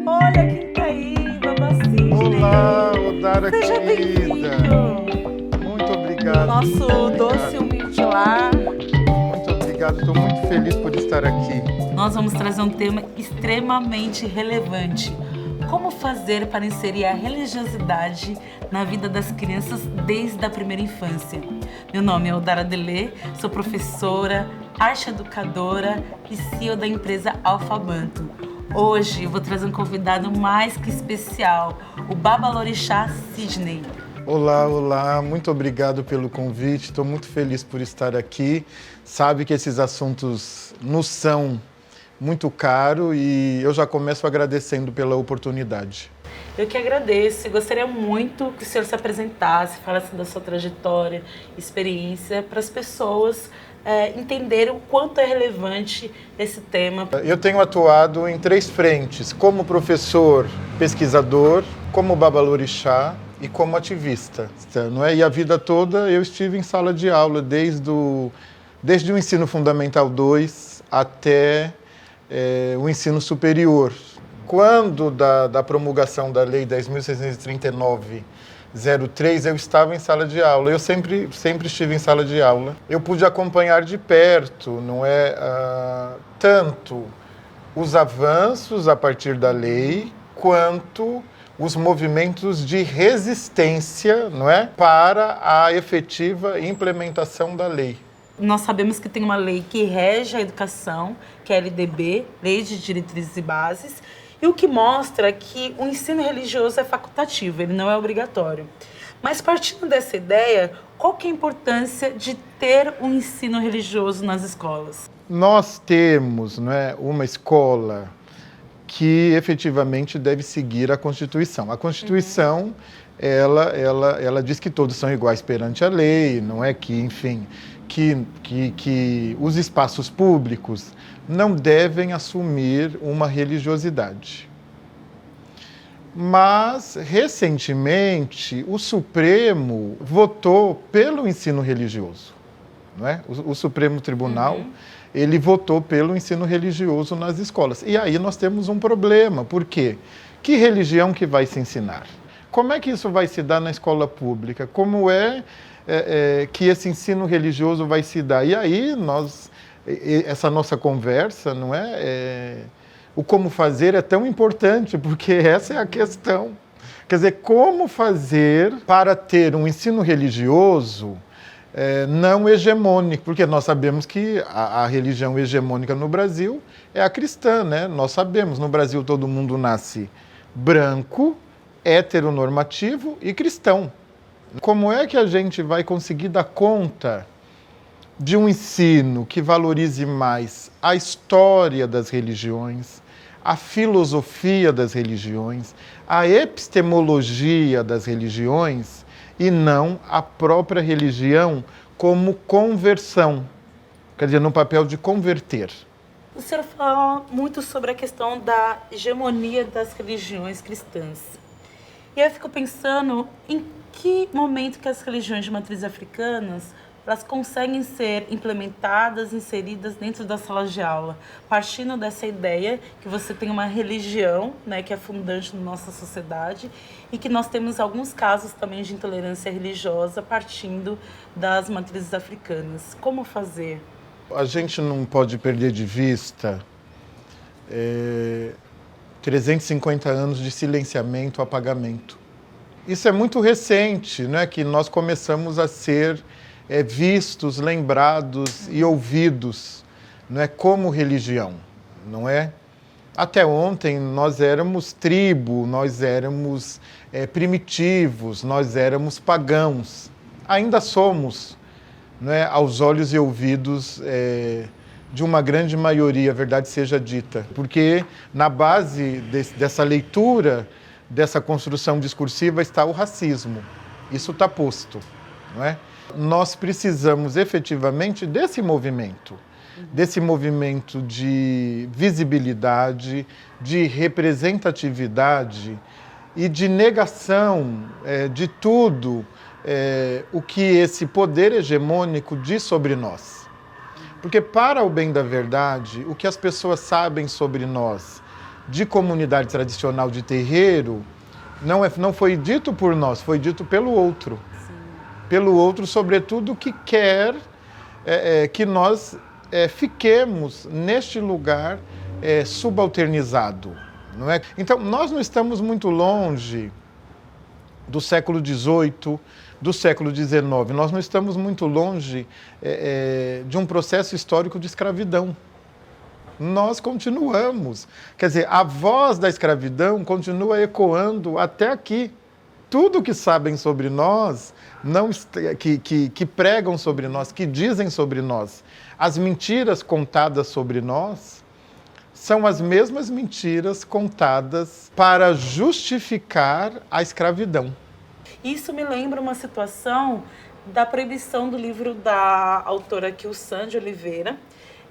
Olha quem tá aí, Baba Sidney. Olá, Odara Seja querida. bem-vindo. Muito obrigado. Nosso muito doce obrigado. humilde lar. Muito obrigado, estou muito feliz por estar aqui. Nós vamos trazer um tema extremamente relevante. Como fazer para inserir a religiosidade na vida das crianças desde a primeira infância? Meu nome é Odara Delê, sou professora, arte educadora e CEO da empresa Alfabanto. Hoje eu vou trazer um convidado mais que especial, o Babalorixá Sidney. Olá, muito obrigado pelo convite, estou muito feliz por estar aqui. Sabe que esses assuntos nos são muito caros e eu já começo agradecendo pela oportunidade. Eu que agradeço e gostaria muito que o senhor se apresentasse, falasse da sua trajetória, experiência, para as pessoas entenderem o quanto é relevante esse tema. Eu tenho atuado em 3 frentes, como professor, pesquisador, como babalorixá e como ativista. Não é? E a vida toda eu estive em sala de aula, desde o ensino fundamental 2 até o ensino superior. Quando da promulgação da Lei 10.639/03, eu estava em sala de aula. Eu sempre estive em sala de aula. Eu pude acompanhar de perto, não é, tanto os avanços a partir da lei, quanto os movimentos de resistência, não é, para a efetiva implementação da lei. Nós sabemos que tem uma lei que rege a educação, que é a LDB, Lei de Diretrizes e Bases, e o que mostra que o ensino religioso é facultativo, ele não é obrigatório. Mas partindo dessa ideia, qual que é a importância de ter um ensino religioso nas escolas? Nós temos, não é, uma escola que efetivamente deve seguir a Constituição. A Constituição, ela diz que todos são iguais perante a lei, não é que, enfim, que os espaços públicos não devem assumir uma religiosidade. Mas, recentemente, o Supremo votou pelo ensino religioso. Não é? O Supremo Tribunal, ele votou pelo ensino religioso nas escolas. E aí nós temos um problema. Por quê? Que religião que vai se ensinar? Como é que isso vai se dar na escola pública? Como é que esse ensino religioso vai se dar? E aí essa nossa conversa, não é? O como fazer é tão importante, porque essa é a questão. Quer dizer, como fazer para ter um ensino religioso não hegemônico, porque nós sabemos que a religião hegemônica no Brasil é a cristã, né? Nós sabemos, no Brasil todo mundo nasce branco, heteronormativo e cristão. Como é que a gente vai conseguir dar conta de um ensino que valorize mais a história das religiões, a filosofia das religiões, a epistemologia das religiões e não a própria religião como conversão, quer dizer, no papel de converter? O senhor fala muito sobre a questão da hegemonia das religiões cristãs. E eu fico pensando em que momento que as religiões de matriz africanas elas conseguem ser implementadas, inseridas dentro das salas de aula, partindo dessa ideia que você tem uma religião, né, que é fundante na nossa sociedade e que nós temos alguns casos também de intolerância religiosa partindo das matrizes africanas. Como fazer? A gente não pode perder de vista 350 anos de silenciamento, apagamento. Isso é muito recente, né, que nós começamos a ser vistos, lembrados e ouvidos, não é, como religião, não é? Até ontem nós éramos tribo, nós éramos primitivos, nós éramos pagãos. Ainda somos, não é, aos olhos e ouvidos de uma grande maioria, a verdade seja dita. Porque na base dessa leitura, dessa construção discursiva está o racismo. Isso está posto, não é? Nós precisamos efetivamente desse movimento de visibilidade, de representatividade e de negação de tudo o que esse poder hegemônico diz sobre nós. Porque, para o bem da verdade, o que as pessoas sabem sobre nós de comunidade tradicional de terreiro, não foi dito por nós, foi dito pelo outro. Sim. Pelo outro, sobretudo, que quer que nós fiquemos neste lugar subalternizado. Não é? Então, nós não estamos muito longe do século XVIII, do século XIX. Nós não estamos muito longe de um processo histórico de escravidão. Nós continuamos. Quer dizer, a voz da escravidão continua ecoando até aqui. Tudo que sabem sobre nós, que pregam sobre nós, que dizem sobre nós, as mentiras contadas sobre nós, são as mesmas mentiras contadas para justificar a escravidão. Isso me lembra uma situação da proibição do livro da autora Kilsan de Oliveira,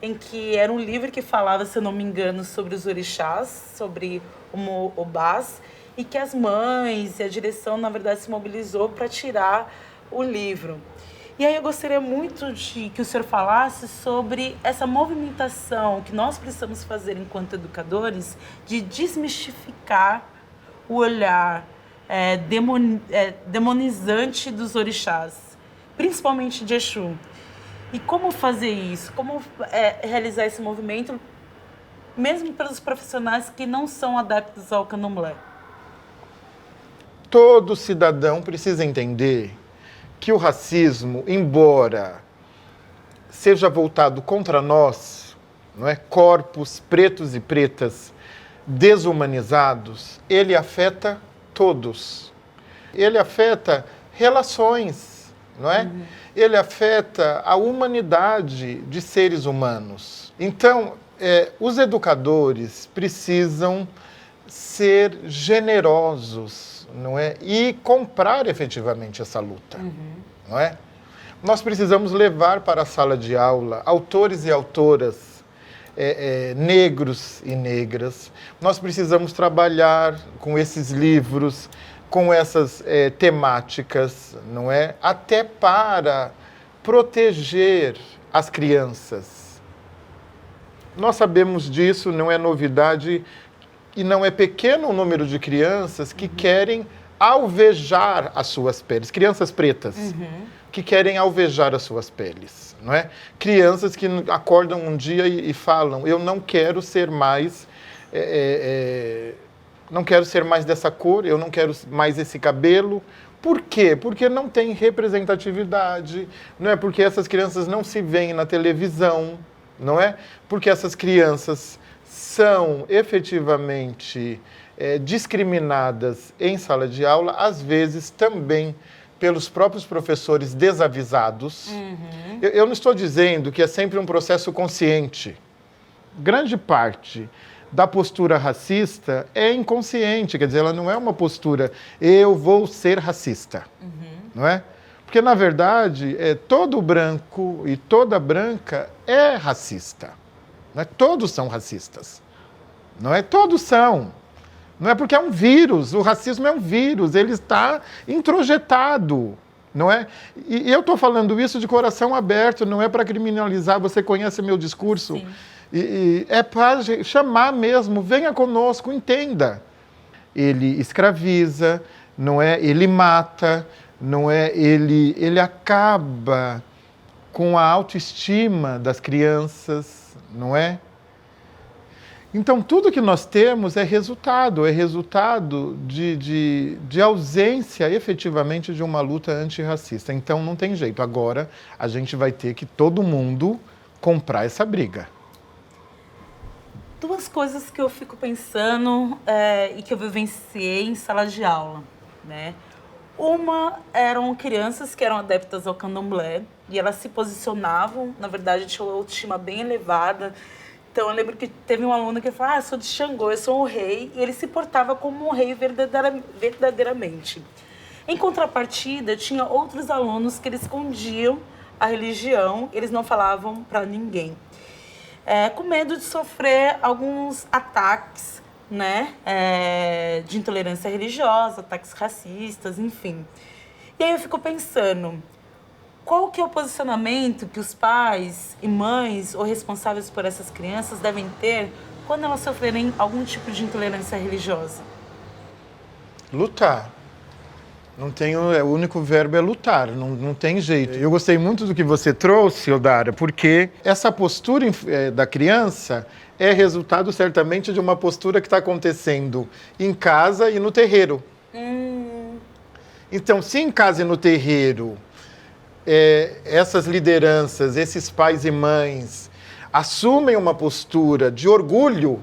em que era um livro que falava, se eu não me engano, sobre os orixás, sobre o Obás, e que as mães e a direção, na verdade, se mobilizou para tirar o livro. E aí eu gostaria muito de que o senhor falasse sobre essa movimentação que nós precisamos fazer enquanto educadores de desmistificar o olhar demonizante dos orixás, principalmente de Exu. E como fazer isso? Como realizar esse movimento, mesmo pelos profissionais que não são adeptos ao candomblé? Todo cidadão precisa entender que o racismo, embora seja voltado contra nós, não é? Corpos pretos e pretas desumanizados, ele afeta todos. Ele afeta relações, não é? Uhum. Ele afeta a humanidade de seres humanos. Então, os educadores precisam ser generosos, não é? E comprar efetivamente essa luta, não é? Nós precisamos levar para a sala de aula autores e autoras negros e negras. Nós precisamos trabalhar com esses livros, com essas temáticas, não é? Até para proteger as crianças. Nós sabemos disso, não é novidade, e não é pequeno o número de crianças que querem alvejar as suas peles. Crianças pretas que querem alvejar as suas peles, não é? Crianças que acordam um dia e falam, eu não quero ser mais... não quero ser mais dessa cor, eu não quero mais esse cabelo. Por quê? Porque não tem representatividade, não é? Porque essas crianças não se veem na televisão, não é? Porque essas crianças são efetivamente discriminadas em sala de aula, às vezes também pelos próprios professores desavisados. Eu não estou dizendo que é sempre um processo consciente. Grande parte da postura racista é inconsciente, quer dizer, ela não é uma postura, eu vou ser racista, não é? Porque, na verdade, todo branco e toda branca é racista, não é? Todos são racistas, não é? Todos são, não é? Porque é um vírus, o racismo é um vírus, ele está introjetado, não é? E eu estou falando isso de coração aberto, não é para criminalizar, você conhece meu discurso? Sim. E é para chamar mesmo, venha conosco, entenda. Ele escraviza, não é? Ele mata, não é? Ele acaba com a autoestima das crianças, não é? Então, tudo que nós temos é resultado de ausência, efetivamente, de uma luta antirracista. Então, não tem jeito. Agora, a gente vai ter que, todo mundo, comprar essa briga. Duas coisas que eu fico pensando e que eu vivenciei em sala de aula, né? Uma eram crianças que eram adeptas ao candomblé e elas se posicionavam, na verdade, tinha uma autoestima bem elevada. Então, eu lembro que teve um aluno que falou, eu sou de Xangô, eu sou um rei, e ele se portava como um rei verdadeiramente. Em contrapartida, tinha outros alunos que eles escondiam a religião, eles não falavam para ninguém. Com medo de sofrer alguns ataques, né, de intolerância religiosa, ataques racistas, enfim. E aí eu fico pensando, qual que é o posicionamento que os pais e mães ou responsáveis por essas crianças devem ter quando elas sofrerem algum tipo de intolerância religiosa? Lutar. Não tem, o único verbo é lutar, não tem jeito. Eu gostei muito do que você trouxe, Odara, porque essa postura da criança é resultado certamente de uma postura que está acontecendo em casa e no terreiro. Então, se em casa e no terreiro, essas lideranças, esses pais e mães assumem uma postura de orgulho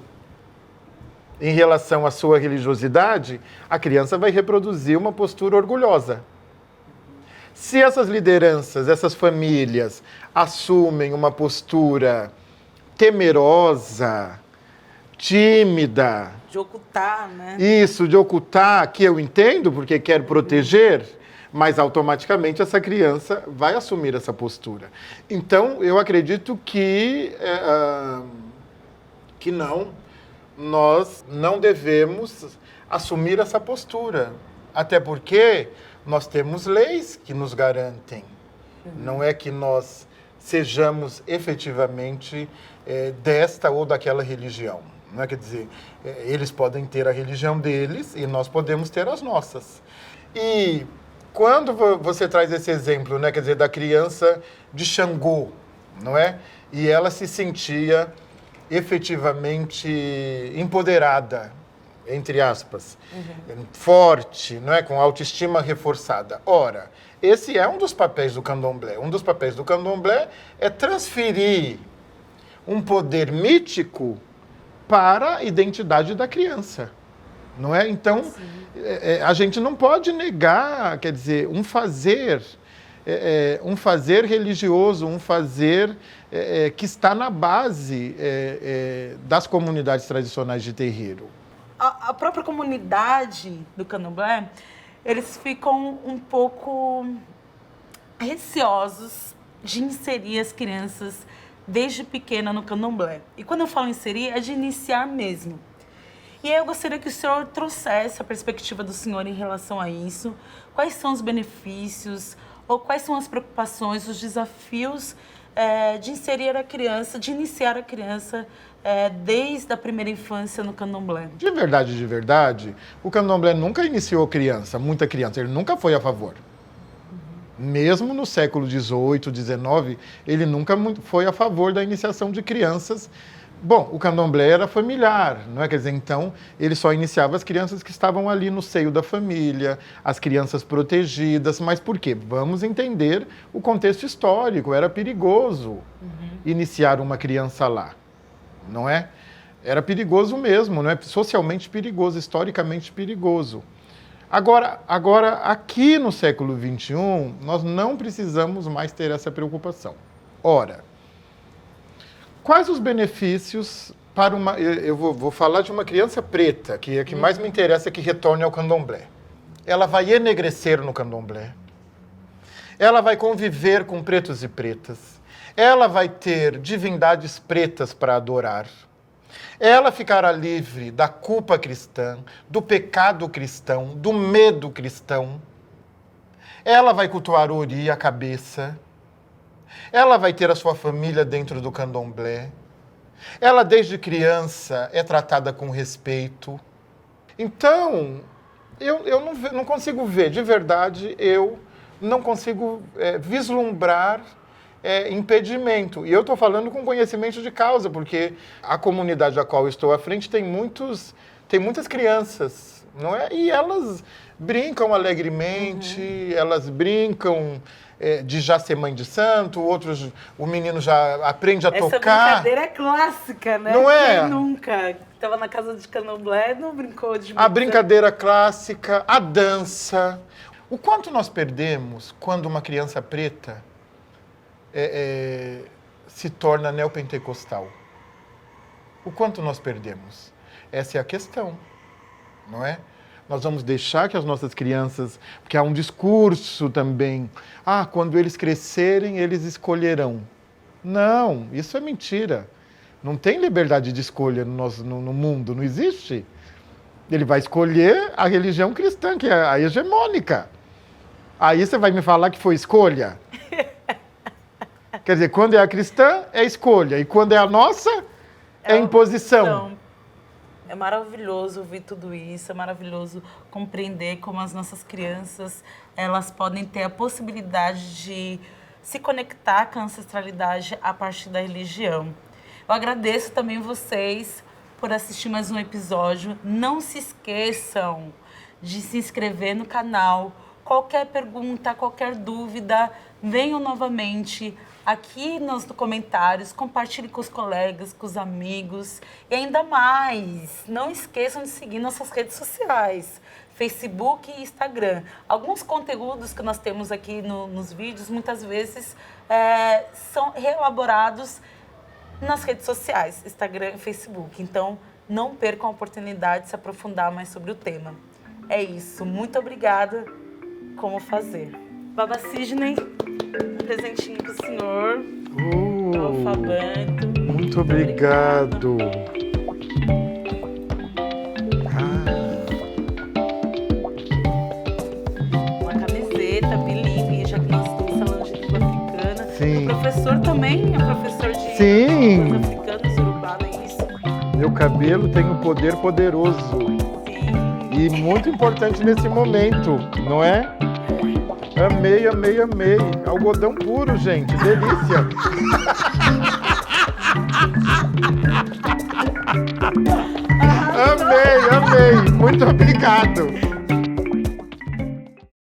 em relação à sua religiosidade, a criança vai reproduzir uma postura orgulhosa. Se essas lideranças, essas famílias, assumem uma postura temerosa, tímida... De ocultar, né? Isso, de ocultar, que eu entendo, porque quer proteger, mas automaticamente essa criança vai assumir essa postura. Então, eu acredito que nós não devemos assumir essa postura. Até porque nós temos leis que nos garantem. Não é que nós sejamos efetivamente desta ou daquela religião. Não é, quer dizer, eles podem ter a religião deles e nós podemos ter as nossas. E quando você traz esse exemplo, né, quer dizer, da criança de Xangô, não é? E ela se sentia efetivamente empoderada, entre aspas, forte, não é? Com autoestima reforçada. Ora, esse é um dos papéis do candomblé. Um dos papéis do candomblé é transferir um poder mítico para a identidade da criança, não é? Então, a gente não pode negar, quer dizer, um fazer religioso, um fazer que está na base das comunidades tradicionais de terreiro. A própria comunidade do candomblé, eles ficam um pouco receosos de inserir as crianças desde pequena no candomblé. E quando eu falo inserir, é de iniciar mesmo. E aí eu gostaria que o senhor trouxesse a perspectiva do senhor em relação a isso. Quais são os benefícios, ou quais são as preocupações, os desafios de inserir a criança, de iniciar a criança desde a primeira infância no candomblé? De verdade, o candomblé nunca iniciou criança, muita criança, ele nunca foi a favor. Mesmo no século XVIII, XIX, ele nunca foi a favor da iniciação de crianças. Bom, o candomblé era familiar, não é? Quer dizer, então, ele só iniciava as crianças que estavam ali no seio da família, as crianças protegidas. Mas por quê? Vamos entender o contexto histórico. Era perigoso iniciar uma criança lá, não é? Era perigoso mesmo, não é? Socialmente perigoso, historicamente perigoso. Agora, aqui no século XXI, nós não precisamos mais ter essa preocupação. Ora, quais os benefícios para uma... Eu vou falar de uma criança preta, que é a que mais me interessa que retorne ao candomblé. Ela vai enegrecer no candomblé. Ela vai conviver com pretos e pretas. Ela vai ter divindades pretas para adorar. Ela ficará livre da culpa cristã, do pecado cristão, do medo cristão. Ela vai cultuar Ori, a cabeça. Ela vai ter a sua família dentro do candomblé. Ela, desde criança, é tratada com respeito. Então, eu não consigo ver, de verdade, eu não consigo vislumbrar impedimento. E eu estou falando com conhecimento de causa, porque a comunidade a qual eu estou à frente tem muitas crianças, não é? E elas brincam alegremente, elas brincam de já ser mãe de santo, outros, o menino já aprende a tocar. Essa brincadeira é clássica, né? Não é? Quem nunca estava na casa de candomblé não brincou de A brincadeira clássica, a dança. O quanto nós perdemos quando uma criança preta se torna neopentecostal? O quanto nós perdemos? Essa é a questão, não é? Nós vamos deixar que as nossas crianças... Porque há um discurso também. Quando eles crescerem, eles escolherão. Não, isso é mentira. Não tem liberdade de escolha no mundo, não existe. Ele vai escolher a religião cristã, que é a hegemônica. Aí você vai me falar que foi escolha? Quer dizer, quando é a cristã, é escolha. E quando é a nossa, é imposição. É maravilhoso ouvir tudo isso, é maravilhoso compreender como as nossas crianças elas podem ter a possibilidade de se conectar com a ancestralidade a partir da religião. Eu agradeço também vocês por assistir mais um episódio. Não se esqueçam de se inscrever no canal. Qualquer pergunta, qualquer dúvida, venham novamente aqui nos comentários, compartilhe com os colegas, com os amigos. E ainda mais, não esqueçam de seguir nossas redes sociais, Facebook e Instagram. Alguns conteúdos que nós temos aqui nos vídeos, muitas vezes, são reelaborados nas redes sociais, Instagram e Facebook. Então, não percam a oportunidade de se aprofundar mais sobre o tema. É isso. Muito obrigada. Como fazer. Baba Sidney, um presentinho pro senhor. Alfabeto. Muito obrigado. Uma camiseta bilíngue, já que nós estamos falando de língua africana. Sim. O professor também é professor de Sim. línguas africanas, Urubá, não é isso? Meu cabelo tem um poder poderoso. Sim. E muito importante nesse momento, não é? Amei, amei, amei. Algodão puro, gente. Delícia.